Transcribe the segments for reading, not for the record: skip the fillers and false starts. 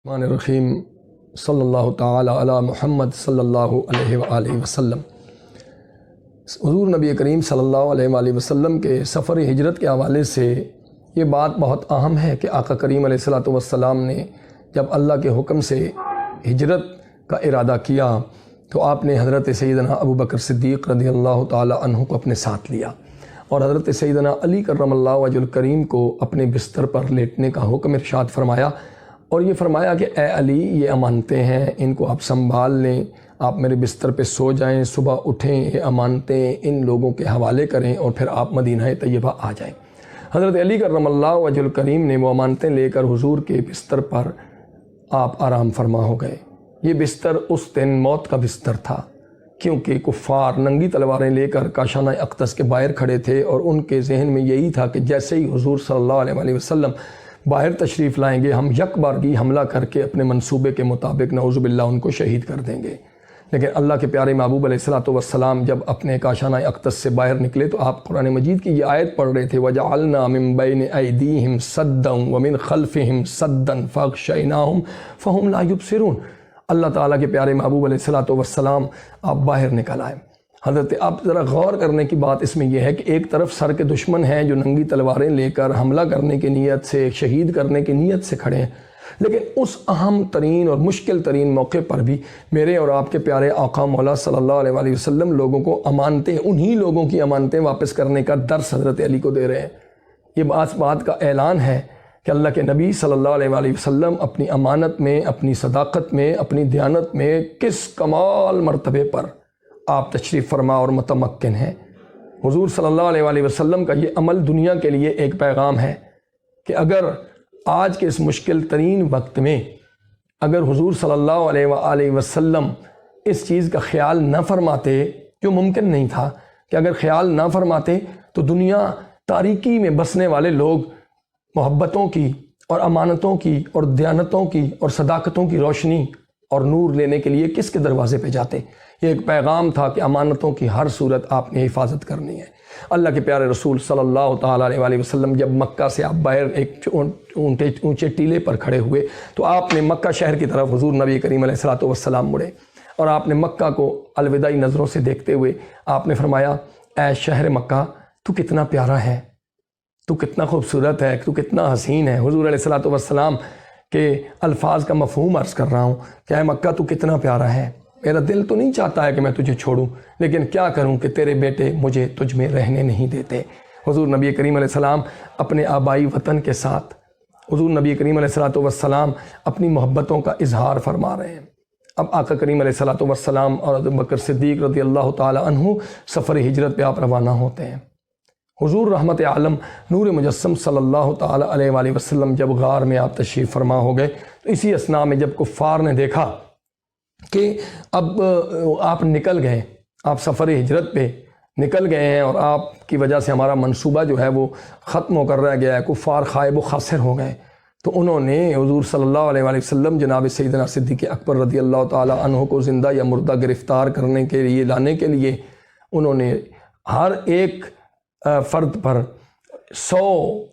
الرحمن الرحیم صلی اللہ تعالی علی محمد صلی اللہ علیہ وآلہ وسلم۔ حضور نبی کریم صلی اللہ علیہ وآلہ وسلم کے سفر ہجرت کے حوالے سے یہ بات بہت اہم ہے کہ آقا کریم علیہ الصلوۃ والسلام نے جب اللہ کے حکم سے ہجرت کا ارادہ کیا تو آپ نے حضرت سیدنا ابو بکر صدیق رضی اللہ تعالی عنہ کو اپنے ساتھ لیا اور حضرت سیدنا علی کرم اللہ وجہ الکریم کو اپنے بستر پر لیٹنے کا حکم ارشاد فرمایا اور یہ فرمایا کہ اے علی یہ امانتیں ہیں، ان کو آپ سنبھال لیں، آپ میرے بستر پہ سو جائیں، صبح اٹھیں، یہ امانتیں ان لوگوں کے حوالے کریں اور پھر آپ مدینہ طیبہ آ جائیں۔ حضرت علی کرم اللہ وجہ الکریم نے وہ امانتیں لے کر حضور کے بستر پر آپ آرام فرما ہو گئے۔ یہ بستر اس دن موت کا بستر تھا، کیونکہ کفار ننگی تلواریں لے کر کاشانہ اقدس کے باہر کھڑے تھے اور ان کے ذہن میں یہی تھا کہ جیسے ہی حضور صلی اللہ علیہ وآلہ وسلم باہر تشریف لائیں گے ہم یک بارگی حملہ کر کے اپنے منصوبے کے مطابق نعوذ باللہ ان کو شہید کر دیں گے۔ لیکن اللہ کے پیارے محبوب علیہ الصلوۃ والسلام جب اپنے کاشانہ اقدس سے باہر نکلے تو آپ قرآن مجید کی یہ آیت پڑھ رہے تھے وَجَعَلْنَا مِن بَيْنِ أَيْدِيهِمْ سَدًّا وَمِن خَلْفِهِمْ سَدًّا فَأَغْشَيْنَاهُمْ فَهُمْ لَا يُبْصِرُونَ۔ اللہ تعالیٰ کے پیارے محبوب علیہ الصلوۃ والسلام آپ باہر نکل آئے۔ حضرت آپ ذرا غور کرنے کی بات اس میں یہ ہے کہ ایک طرف سر کے دشمن ہیں جو ننگی تلواریں لے کر حملہ کرنے کی نیت سے، شہید کرنے کی نیت سے کھڑے ہیں، لیکن اس اہم ترین اور مشکل ترین موقع پر بھی میرے اور آپ کے پیارے آقا مولا صلی اللہ علیہ وآلہ وسلم لوگوں کو امانتیں، انہی لوگوں کی امانتیں واپس کرنے کا درس حضرت علی کو دے رہے ہیں۔ یہ بات کا اعلان ہے کہ اللہ کے نبی صلی اللہ علیہ وآلہ وسلم اپنی امانت میں، اپنی صداقت میں، اپنی دیانت میں کس کمال مرتبے پر آپ تشریف فرما اور متمکن ہیں۔ حضور صلی اللہ علیہ وآلہ وسلم کا یہ عمل دنیا کے لیے ایک پیغام ہے کہ اگر آج کے اس مشکل ترین وقت میں اگر حضور صلی اللہ علیہ وآلہ وسلم اس چیز کا خیال نہ فرماتے، جو ممکن نہیں تھا کہ اگر خیال نہ فرماتے تو دنیا تاریکی میں بسنے والے لوگ محبتوں کی اور امانتوں کی اور دیانتوں کی اور صداقتوں کی روشنی اور نور لینے کے لیے کس کے دروازے پہ جاتے۔ یہ ایک پیغام تھا کہ امانتوں کی ہر صورت آپ نے حفاظت کرنی ہے۔ اللہ کے پیارے رسول صلی اللہ تعالیٰ علیہ وآلہ وسلم جب مکہ سے آپ باہر ایک اونچے ٹیلے پر کھڑے ہوئے تو آپ نے مکہ شہر کی طرف حضور نبی کریم علیہ الصلوۃ والسلام مڑے اور آپ نے مکہ کو الوداعی نظروں سے دیکھتے ہوئے آپ نے فرمایا اے شہر مکہ تو کتنا پیارا ہے، تو کتنا خوبصورت ہے، تو کتنا حسین ہے۔ حضور علیہ الصلوۃ والسلام کے الفاظ کا مفہوم عرض کر رہا ہوں کہ اے مکہ تو کتنا پیارا ہے، میرا دل تو نہیں چاہتا ہے کہ میں تجھے چھوڑوں، لیکن کیا کروں کہ تیرے بیٹے مجھے تجھ میں رہنے نہیں دیتے۔ حضور نبی کریم علیہ السلام اپنے آبائی وطن کے ساتھ، حضور نبی کریم علیہ الصلوۃ والسلام اپنی محبتوں کا اظہار فرما رہے ہیں۔ اب آقا کریم علیہ الصلوۃ والسلام اور ابو بکر صدیق رضی اللہ تعالی عنہ سفر ہجرت پہ آپ روانہ ہوتے ہیں۔ حضور رحمت عالم نور مجسم صلی اللہ تعالی علیہ وآلہ وسلم جب غار میں آپ تشریف فرما ہو گئے تو اسی اثناء میں جب کفار نے دیکھا کہ اب آپ نکل گئے، آپ سفر ہجرت پہ نکل گئے ہیں اور آپ کی وجہ سے ہمارا منصوبہ جو ہے وہ ختم ہو کر رہ گیا ہے، کفار خائب و خاسر ہو گئے، تو انہوں نے حضور صلی اللہ علیہ وآلہ وسلم جناب سیدنا صدیق اکبر رضی اللہ تعالی عنہ کو زندہ یا مردہ گرفتار کرنے کے لیے لانے کے لیے انہوں نے ہر ایک فرد پر 100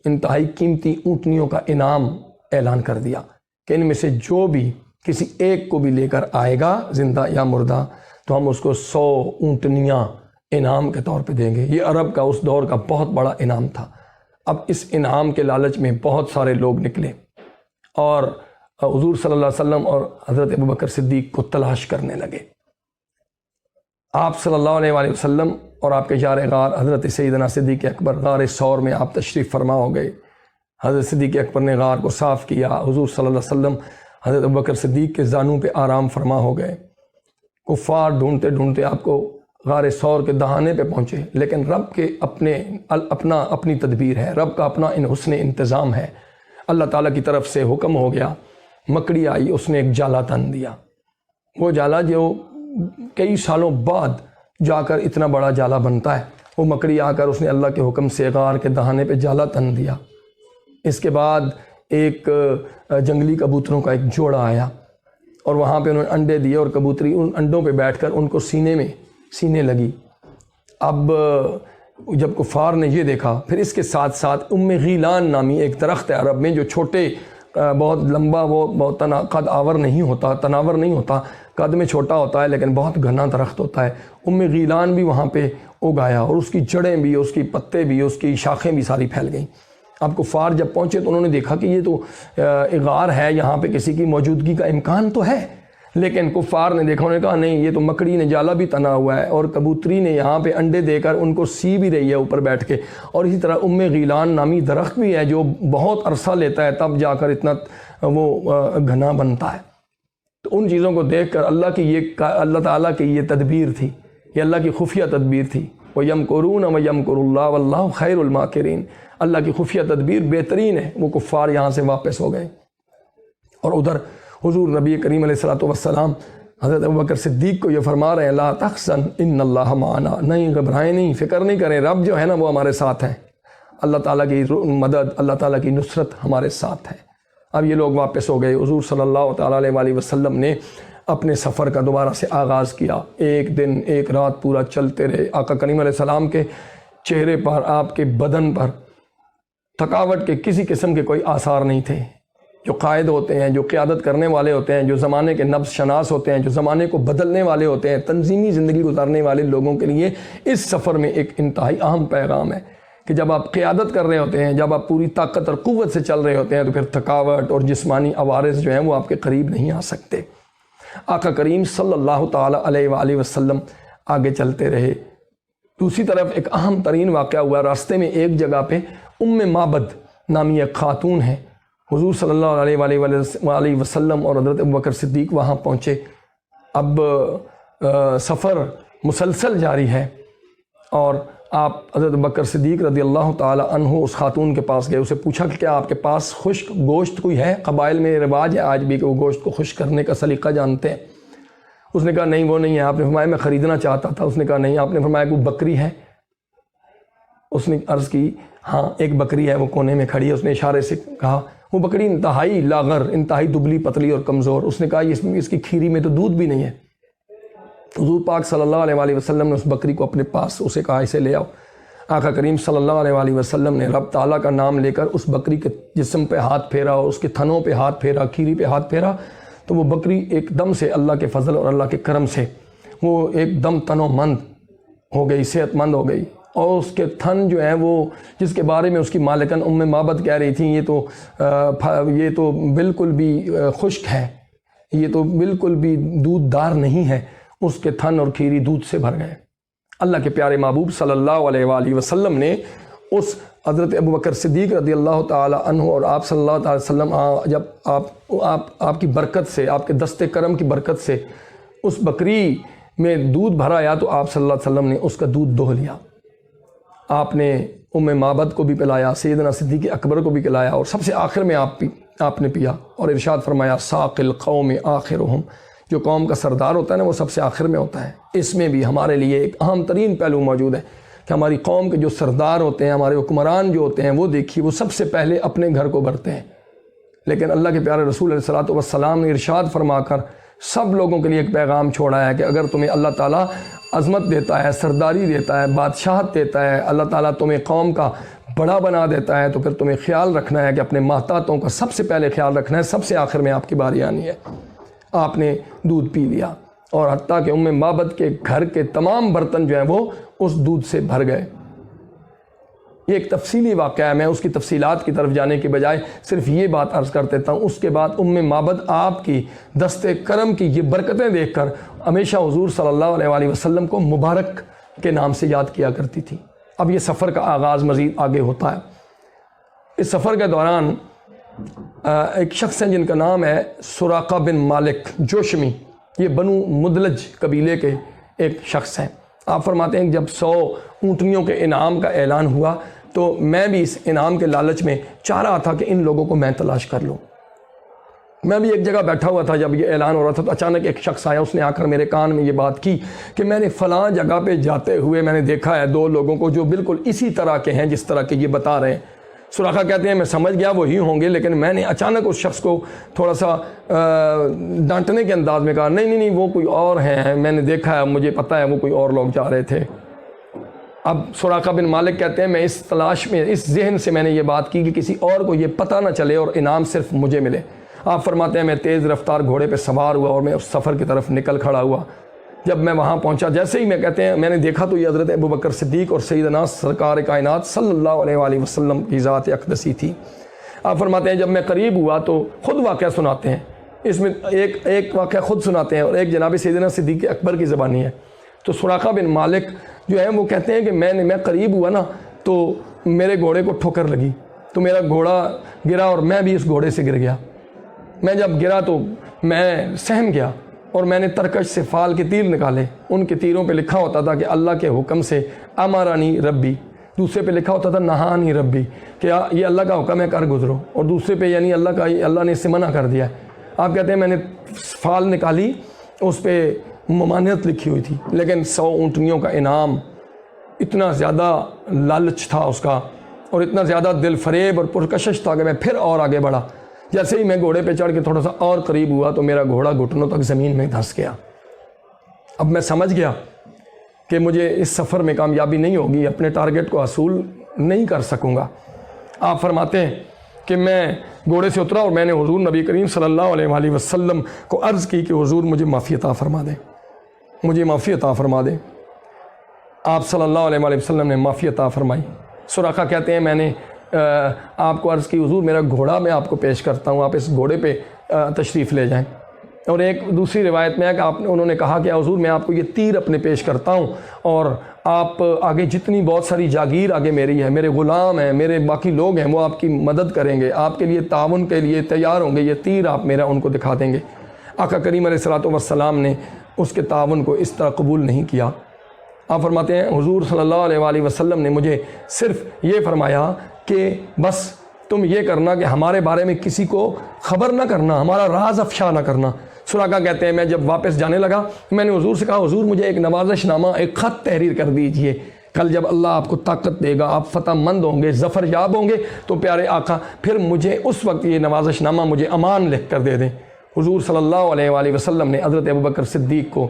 انتہائی قیمتی اونٹنیوں کا انعام اعلان کر دیا کہ ان میں سے جو بھی کسی ایک کو بھی لے کر آئے گا زندہ یا مردہ تو ہم اس کو 100 اونٹنیاں انعام کے طور پہ دیں گے۔ یہ عرب کا اس دور کا بہت بڑا انعام تھا۔ اب اس انعام کے لالچ میں بہت سارے لوگ نکلے اور حضور صلی اللہ علیہ وسلم اور حضرت ابو بکر صدیق کو تلاش کرنے لگے۔ آپ صلی اللہ علیہ وآلہ وسلم اور آپ کے یار غار حضرت سیدنا صدیق اکبر غار ثور میں آپ تشریف فرما ہو گئے۔ حضرت صدیق اکبر نے غار کو صاف کیا، حضور صلی اللہ علیہ وسلم حضرت ابو بکر صدیق کے زانوں پہ آرام فرما ہو گئے۔ کفار ڈھونڈتے ڈھونڈتے آپ کو غار ثور کے دہانے پہ پہنچے، لیکن رب کے اپنی تدبیر ہے، رب کا اپنا حسن انتظام ہے۔ اللہ تعالیٰ کی طرف سے حکم ہو گیا، مکڑی آئی، اس نے ایک جالا تن دیا۔ وہ جالا جو کئی سالوں بعد جا کر اتنا بڑا جالا بنتا ہے، وہ مکڑی آ کر اس نے اللہ کے حکم سے غار کے دہانے پہ جالا تن دیا۔ اس کے بعد ایک جنگلی کبوتروں کا ایک جوڑا آیا اور وہاں پہ انہوں نے انڈے دیے اور کبوتری ان انڈوں پہ بیٹھ کر ان کو سینے لگی۔ اب جب کفار نے یہ دیکھا پھر اس کے ساتھ ساتھ غیلان نامی ایک درخت ہے عرب میں جو چھوٹے بہت لمبا، وہ بہت قد آور نہیں ہوتا، تناور نہیں ہوتا، قد میں چھوٹا ہوتا ہے لیکن بہت گھنا درخت ہوتا ہے۔ غیلان بھی وہاں پہ اگایا اور اس کی جڑیں بھی، اس کی پتے بھی، اس کی شاخیں بھی ساری پھیل گئیں۔ اب کفار جب پہنچے تو انہوں نے دیکھا کہ یہ تو غار ہے، یہاں پہ کسی کی موجودگی کا امکان تو ہے، لیکن کفار نے دیکھا، انہوں نے کہا نہیں، یہ تو مکڑی نے جالا بھی تنا ہوا ہے اور کبوتری نے یہاں پہ انڈے دے کر ان کو سی بھی رہی ہے اوپر بیٹھ کے، اور اسی طرح غیلان نامی درخت بھی ہے جو بہت عرصہ لیتا ہے تب جا کر اتنا وہ گھنا بنتا ہے۔ تو ان چیزوں کو دیکھ کر اللہ تعالیٰ کی یہ تدبیر تھی، یہ اللہ کی خفیہ تدبیر تھی۔ وَيَمْكُرُونَ وَيَمْكُرُ اللَّهُ وَاللَّهُ خَيْرُ الْمَاكِرِينَ، اللہ کی خفیہ تدبیر بہترین ہے۔ وہ کفار یہاں سے واپس ہو گئے، اور ادھر حضور نبی کریم علیہ الصلوۃ والسلام حضرت ابوبکر صدیق کو یہ فرما رہے ہیں، لا تحزن ان اللہ معنا، نہیں گھبرائیں، نہیں فکر نہیں کریں، رب جو ہے نا وہ ہمارے ساتھ ہے، اللہ تعالیٰ کی مدد، اللہ تعالیٰ کی نصرت ہمارے ساتھ ہے۔ اب یہ لوگ واپس ہو گئے۔ حضور صلی اللہ تعالیٰ علیہ وآلہ وسلم نے اپنے سفر کا دوبارہ سے آغاز کیا، ایک دن ایک رات پورا چلتے رہے۔ آقا کریم علیہ السلام کے چہرے پر، آپ کے بدن پر تھکاوٹ کے کسی قسم کے کوئی آثار نہیں تھے۔ جو قائد ہوتے ہیں، جو قیادت کرنے والے ہوتے ہیں، جو زمانے کے نبض شناس ہوتے ہیں، جو زمانے کو بدلنے والے ہوتے ہیں، تنظیمی زندگی گزارنے والے لوگوں کے لیے اس سفر میں ایک انتہائی اہم پیغام ہے کہ جب آپ قیادت کر رہے ہوتے ہیں، جب آپ پوری طاقت اور قوت سے چل رہے ہوتے ہیں، تو پھر تھکاوٹ اور جسمانی عوارض جو ہیں وہ آپ کے قریب نہیں آ سکتے۔ آقا کریم صلی اللہ تعالیٰ علیہ وآلہ وسلم آگے چلتے رہے۔ دوسری طرف ایک اہم ترین واقعہ ہوا، راستے میں ایک جگہ پہ معبد نامی ایک خاتون ہے۔ حضور صلی اللہ علیہ وآلہ وسلم اور حضرت ابوبکر صدیق وہاں پہنچے۔ اب سفر مسلسل جاری ہے، اور آپ حضرت ابوبکر صدیق رضی اللہ تعالی عنہ اس خاتون کے پاس گئے، اسے پوچھا کہ کیا آپ کے پاس خشک گوشت کوئی ہے؟ قبائل میں رواج ہے آج بھی کہ وہ گوشت کو خشک کرنے کا سلیقہ جانتے ہیں۔ اس نے کہا نہیں، وہ نہیں ہے۔ آپ نے فرمایا میں خریدنا چاہتا تھا۔ اس نے کہا نہیں۔ آپ نے فرمایا کوئی بکری ہے؟ اس نے عرض کی ہاں ایک بکری ہے، وہ کونے میں کھڑی ہے۔ اس نے اشارے سے کہا، وہ بکری انتہائی لاغر، انتہائی دبلی پتلی اور کمزور۔ اس نے کہا اس کی کھیری میں تو دودھ بھی نہیں ہے۔ حضور پاک صلی اللہ علیہ وآلہ وسلم نے اس بکری کو اپنے پاس، اسے کہا اسے لے آؤ۔ آقا کریم صلی اللہ علیہ وآلہ وسلم نے رب تعالیٰ کا نام لے کر اس بکری کے جسم پہ ہاتھ پھیرا اور اس کے تھنوں پہ ہاتھ پھیرا، کھیری پہ ہاتھ پھیرا، تو وہ بکری ایک دم سے اللہ کے فضل اور اللہ کے کرم سے وہ ایک دم تنو مند ہو گئی، صحت مند ہو گئی، اور اس کے تھن جو ہیں وہ، جس کے بارے میں اس کی مالکن معبد کہہ رہی تھیں یہ تو بالکل بھی خشک ہے، یہ تو بالکل بھی دودھ دار نہیں ہے، اس کے تھن اور کھیری دودھ سے بھر گئے۔ اللہ کے پیارے محبوب صلی اللہ علیہ وآلہ وسلم نے اس حضرت ابوبکر صدیق رضی اللہ تعالی عنہ اور آپ صلی اللہ علیہ وسلم جب آپ کی برکت سے، آپ کے دست کرم کی برکت سے اس بکری میں دودھ بھرا یا تو آپ صلی اللہ علیہ وسلم نے اس کا دودھ دوہ لیا۔ آپ نے معبد کو بھی پلایا، سیدنا صدیق اکبر کو بھی پلایا، اور سب سے آخر میں آپ نے پیا، اور ارشاد فرمایا ساق القوم آخرہم، جو قوم کا سردار ہوتا ہے نا وہ سب سے آخر میں ہوتا ہے۔ اس میں بھی ہمارے لیے ایک اہم ترین پہلو موجود ہے کہ ہماری قوم کے جو سردار ہوتے ہیں، ہمارے حکمران جو ہوتے ہیں، وہ دیکھیے وہ سب سے پہلے اپنے گھر کو بھرتے ہیں، لیکن اللہ کے پیارے رسول علیہ الصلوۃ والسلام نے ارشاد فرما کر سب لوگوں کے لیے ایک پیغام چھوڑا ہے کہ اگر تمہیں اللہ تعالیٰ عظمت دیتا ہے، سرداری دیتا ہے، بادشاہت دیتا ہے، اللہ تعالیٰ تمہیں قوم کا بڑا بنا دیتا ہے، تو پھر تمہیں خیال رکھنا ہے کہ اپنے محتاطوں کا سب سے پہلے خیال رکھنا ہے، سب سے آخر میں آپ کی باری آنی ہے۔ آپ نے دودھ پی لیا، اور حتیٰ کہ معبد کے گھر کے تمام برتن جو ہیں وہ اس دودھ سے بھر گئے۔ یہ ایک تفصیلی واقعہ ہے، میں اس کی تفصیلات کی طرف جانے کے بجائے صرف یہ بات عرض کر دیتا ہوں۔ اس کے بعد معبد آپ کی دست کرم کی یہ برکتیں دیکھ کر ہمیشہ حضور صلی اللہ علیہ وآلہ وسلم کو مبارک کے نام سے یاد کیا کرتی تھی۔ اب یہ سفر کا آغاز مزید آگے ہوتا ہے۔ اس سفر کے دوران ایک شخص ہیں جن کا نام ہے سراقہ بن مالک جوشمی، یہ بنو مدلج قبیلے کے ایک شخص ہیں۔ آپ فرماتے ہیں کہ جب 100 اونٹنیوں کے انعام کا اعلان ہوا تو میں بھی اس انعام کے لالچ میں چاہ رہا تھا کہ ان لوگوں کو میں تلاش کر لوں۔ میں بھی ایک جگہ بیٹھا ہوا تھا جب یہ اعلان ہو رہا تھا، تو اچانک ایک شخص آیا، اس نے آ کر میرے کان میں یہ بات کی کہ میں نے فلاں جگہ پہ جاتے ہوئے میں نے دیکھا ہے 2 لوگوں کو جو بالکل اسی طرح کے ہیں جس طرح کے یہ بتا رہے ہیں۔ سراقہ کہتے ہیں میں سمجھ گیا وہی ہوں گے، لیکن میں نے اچانک اس شخص کو تھوڑا سا ڈانٹنے کے انداز میں کہا نہیں وہ کوئی اور ہیں، میں نے دیکھا ہے، مجھے پتہ ہے وہ کوئی اور لوگ جا رہے تھے۔ اب سراقہ بن مالک کہتے ہیں میں اس تلاش میں، اس ذہن سے میں نے یہ بات کی کہ کسی اور کو یہ پتہ نہ چلے اور انعام صرف مجھے ملے۔ آپ فرماتے ہیں میں تیز رفتار گھوڑے پہ سوار ہوا اور میں اس سفر کی طرف نکل کھڑا ہوا۔ جب میں وہاں پہنچا، جیسے ہی میں کہتے ہیں میں نے دیکھا تو یہ حضرت ابوبکر صدیق اور سیدنا سرکار کائنات صلی اللہ علیہ وآلہ وسلم کی ذات اقدسی تھی۔ آپ فرماتے ہیں جب میں قریب ہوا تو خود واقعہ سناتے ہیں، اس میں ایک واقعہ خود سناتے ہیں اور ایک جناب سیدنا صدیق اکبر کی زبانی ہے۔ تو سراقہ بن مالک جو ہے وہ کہتے ہیں کہ میں قریب ہوا نا تو میرے گھوڑے کو ٹھوکر لگی، تو میرا گھوڑا گرا اور میں بھی اس گھوڑے سے گر گیا۔ میں جب گرا تو میں سہم گیا اور میں نے ترکش سے فال کے تیر نکالے۔ ان کے تیروں پہ لکھا ہوتا تھا کہ اللہ کے حکم سے امرانی ربی، دوسرے پہ لکھا ہوتا تھا نہانی ربی، کہ یہ اللہ کا حکم ہے کر گزرو، اور دوسرے پہ یعنی اللہ نے اس سے منع کر دیا ہے۔ آپ کہتے ہیں میں نے فال نکالی، اس پہ ممانعت لکھی ہوئی تھی، لیکن 100 اونٹنیوں کا انعام، اتنا زیادہ لالچ تھا اس کا اور اتنا زیادہ دل فریب اور پرکشش تھا کہ میں پھر اور آگے بڑھا۔ جیسے ہی میں گھوڑے پہ چڑھ کے تھوڑا سا اور قریب ہوا تو میرا گھوڑا گھٹنوں تک زمین میں دھنس گیا۔ اب میں سمجھ گیا کہ مجھے اس سفر میں کامیابی نہیں ہوگی، اپنے ٹارگٹ کو حصول نہیں کر سکوں گا۔ آپ فرماتے ہیں کہ میں گھوڑے سے اترا اور میں نے حضور نبی کریم صلی اللہ علیہ وآلہ وسلم کو عرض کی کہ حضور مجھے معافی عطا فرما دیں، مجھے معافی عطا فرما دیں۔ آپ صلی اللہ علیہ وآلہ وسلم نے معافی عطا فرمائی۔ سراقہ کہتے ہیں میں نے آپ کو عرض کی حضور میرا گھوڑا میں آپ کو پیش کرتا ہوں، آپ اس گھوڑے پہ تشریف لے جائیں۔ اور ایک دوسری روایت میں ہے کہ انہوں نے کہا کہ حضور میں آپ کو یہ تیر اپنے پیش کرتا ہوں اور آپ آگے جتنی بہت ساری جاگیر آگے میری ہے، میرے غلام ہیں، میرے باقی لوگ ہیں، وہ آپ کی مدد کریں گے، آپ کے لیے تعاون کے لیے تیار ہوں گے، یہ تیر آپ میرا ان کو دکھا دیں گے۔ آقا کریم علیہ الصلوۃ والسلام نے اس کے تعاون کو اس طرح قبول نہیں کیا۔ آپ فرماتے ہیں حضور صلی اللہ علیہ وآلہ وسلم نے مجھے صرف یہ فرمایا کہ بس تم یہ کرنا کہ ہمارے بارے میں کسی کو خبر نہ کرنا، ہمارا راز افشا نہ کرنا۔ سراقہ کہتے ہیں میں جب واپس جانے لگا میں نے حضور سے کہا حضور مجھے ایک نوازش نامہ، ایک خط تحریر کر دیجئے، کل جب اللہ آپ کو طاقت دے گا، آپ فتح مند ہوں گے، ظفر یاب ہوں گے تو پیارے آقا پھر مجھے اس وقت یہ نوازش نامہ مجھے امان لکھ کر دے دیں۔ حضور صلی اللہ علیہ وآلہ وسلم نے حضرت ابوبکر صدیق کو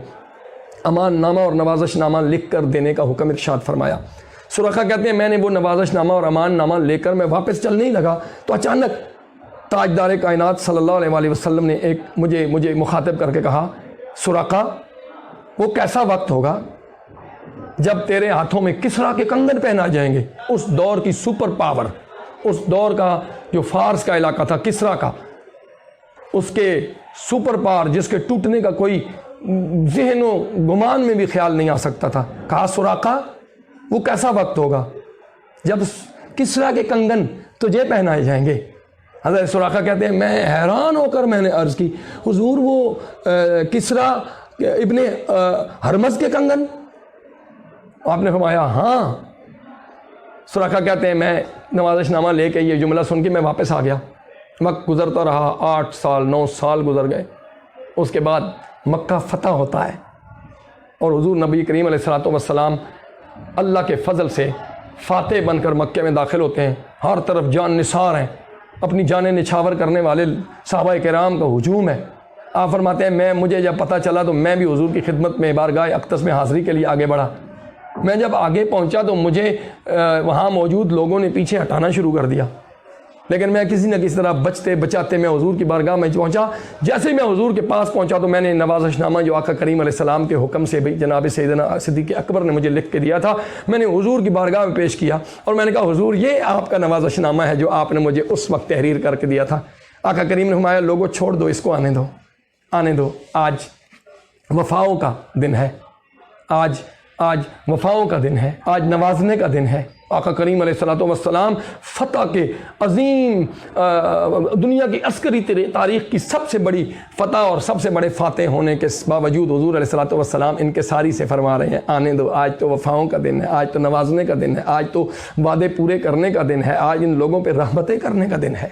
امان نامہ اور نوازش نامہ لکھ کر دینے کا حکم ارشاد فرمایا۔ سراقہ کہتے ہیں میں نے وہ نوازش نامہ اور امان نامہ لے کر میں واپس چلنے ہی لگا تو اچانک تاجدار کائنات صلی اللہ علیہ وآلہ وسلم نے مجھے مخاطب کر کے کہا سراقہ وہ کیسا وقت ہوگا جب تیرے ہاتھوں میں کسریٰ کے کنگن پہنا جائیں گے۔ اس دور کی سپر پاور، اس دور کا جو فارس کا علاقہ تھا کسریٰ کا، اس کے سپر پاور جس کے ٹوٹنے کا کوئی ذہن و گمان میں بھی خیال نہیں آ سکتا تھا، کہا سراقہ وہ کیسا وقت ہوگا جب کسریٰ کے کنگن تجھے پہنائے جائیں گے۔ حضرت سراقہ کہتے ہیں میں حیران ہو کر میں نے عرض کی حضور وہ کسریٰ ابن ہرمز کے کنگن؟ آپ نے فرمایا ہاں۔ سراقہ کہتے ہیں میں نوازش نامہ لے کے یہ جملہ سن کے میں واپس آ گیا۔ وقت گزرتا رہا، 8 سال 9 سال گزر گئے۔ اس کے بعد مکہ فتح ہوتا ہے اور حضور نبی کریم علیہ الصلوۃ والسلام اللہ کے فضل سے فاتح بن کر مکہ میں داخل ہوتے ہیں۔ ہر طرف جان نثار ہیں، اپنی جانیں نچھاور کرنے والے صحابہ کرام کا ہجوم ہے۔ آپ فرماتے ہیں مجھے جب پتہ چلا تو میں بھی حضور کی خدمت میں بارگاہ اقدس میں حاضری کے لیے آگے بڑھا۔ میں جب آگے پہنچا تو مجھے وہاں موجود لوگوں نے پیچھے ہٹانا شروع کر دیا، لیکن میں کسی نہ کسی طرح بچتے بچاتے میں حضور کی بارگاہ میں پہنچا۔ جیسے ہی میں حضور کے پاس پہنچا تو میں نے نوازش نامہ جو آقا کریم علیہ السلام کے حکم سے جناب سیدنا صدیق اکبر نے مجھے لکھ کے دیا تھا، میں نے حضور کی بارگاہ میں پیش کیا اور میں نے کہا حضور یہ آپ کا نوازش نامہ ہے جو آپ نے مجھے اس وقت تحریر کر کے دیا تھا۔ آقا کریم نے فرمایا لوگوں چھوڑ دو، اس کو آنے دو، آج وفاؤں کا دن ہے، آج وفاؤں کا دن ہے، آج نوازنے کا دن ہے۔ آقا کریم علیہ الصلوۃ والسلام فتح کے عظیم دنیا کی عسکری تاریخ کی سب سے بڑی فتح اور سب سے بڑے فاتح ہونے کے باوجود حضور علیہ الصلوۃ والسلام ان کے ساری سے فرما رہے ہیں آنے دو، آج تو وفاؤں کا دن ہے، آج تو نوازنے کا دن ہے، آج تو وعدے پورے کرنے کا دن ہے، آج ان لوگوں پہ رحمتیں کرنے کا دن ہے۔